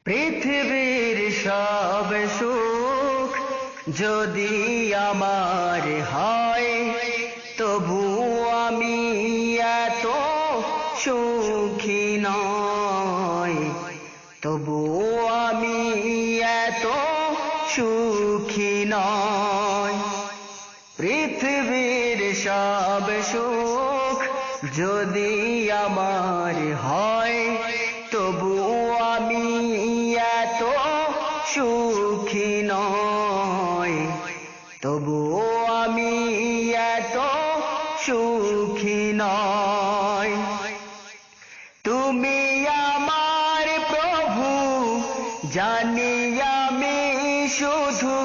পৃথিবীর সব সুখ যদি আমার হয়, তবু আমি এত সুখী নয়, তবু আমি এত সুখী নয়। পৃথিবীর সব সুখ যদি আমার হয়, তবু আমি এত সুখী নয়, তবু আমি এত সুখী নয়। তুমি আমার প্রভু, জানি আমি শুধু,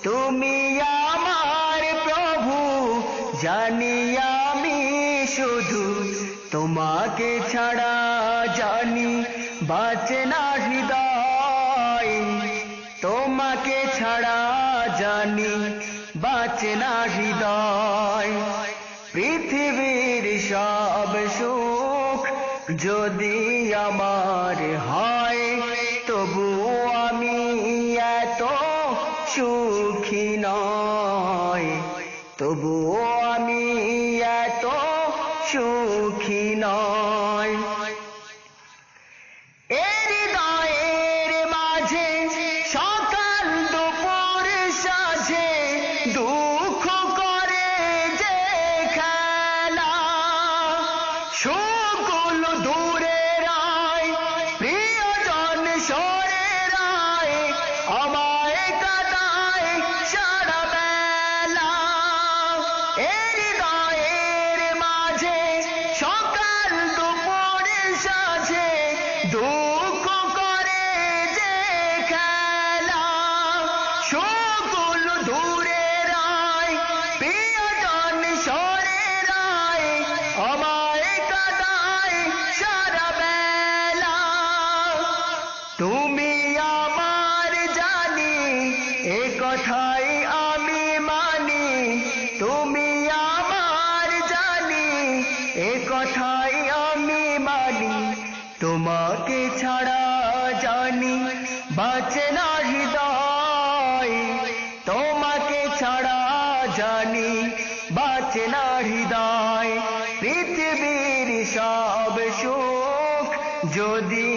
তুমি আমার প্রভু, জানি আমি শুধু, তোমাকে ছাড়া জানি বাঁচে না হৃদয়, তোমাকে ছাড়া জানি বাঁচে না হৃদয়। পৃথিবীর সব সুখ যদি আমার হয়, তবু আমি এত সুখী নয়, তবু আমি এত সুখী নয়। হৃদয়ের মাঝে সকাল দুপুর সাঁঝে দুঃখ করে যে খেলা, সুখগুলো দূরে রায়, প্রিয়জন সরে রায়, আমায় কাঁদায় সারা বেলা। হৃদয়ের মাঝে সকাল দুপুর সাঁঝে দুঃখ করে যে খেলা, সুখগুলো দূরে রায়, প্রিয়জন সরে রায়, আমায় কাঁদায় সারা বেলা। তুমি আমার জানি, এ কথাই আমি মানি, তুমি আমার জানি, এ কথাই আমি মানি, তোমাকে ছাড়া জানি বাঁচে না হৃদয়, তোমাকে ছাড়া জানি বাঁচে না হৃদয়। পৃথিবীর সব সুখ যদি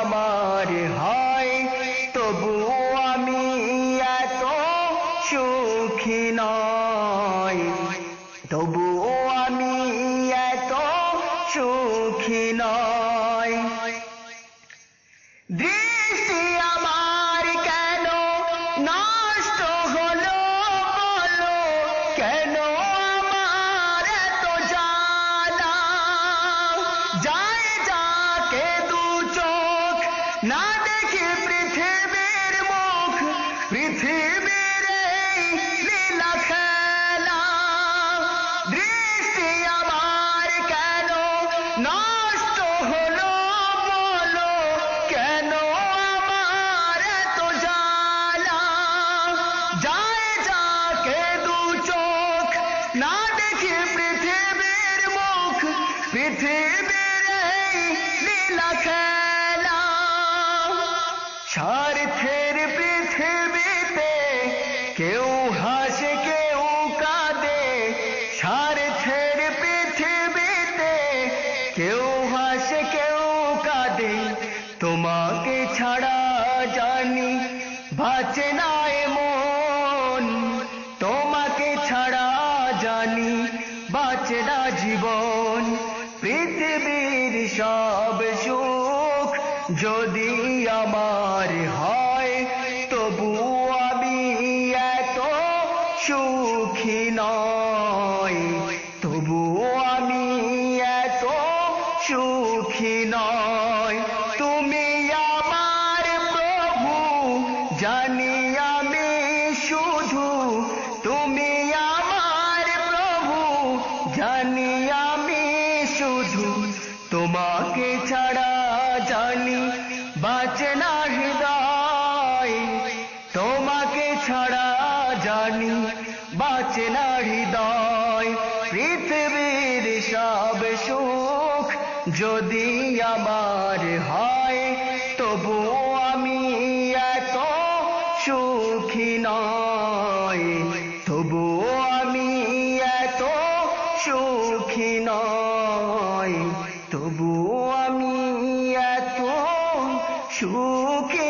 আমার হয়, তবু আমি এত সুখী নয়, তবু আমি এত সুখী নয়। দৃষ্টি আমার কেন নষ্ট হলো বলো, কেন আমার এত জ্বালা, যায় যাকে দু চোখ না দেখি পৃথিবীর মুখ, পৃথিবীর এই লীলা খেলা। দৃষ্টি আমার কেন নষ্ট হলো বলো, কেন আমার এত জ্বালা, যায় যাকে দু চোখ না দেখি পৃথিবীর মুখ, পৃথিবীর এই লীলা খেলা। স্বার্থের পৃথিবীতে কেউ হাসে কেউ কাঁদে, স্বার্থের পৃথিবীতে কেউ হাসে কেউ কাঁদে, তোমাকে ছাড়া জানি বাঁচে না এ মন, তোমাকে ছাড়া জানি বাঁচে না জীবন। পৃথিবীর সব সুখ যদি আমার হয়, তবু আমি এত সুখী নয়, তবু আমি এত সুখী নয়। তুমি আমার প্রভু, জানি আমি শুধু, তুমি আমার প্রভু, জানি আমি শুধু, তোমাকে ছাড়া জানি বাঁচে না হৃদয়, তোমাকে ছাড়া জানি বাঁচে না হৃদয়। পৃথিবীর সব সুখ যদি আমার হয় তবু আমি এত সুখী নই, তবু আমি এত সুখী নই, তবু আমি এত সুখী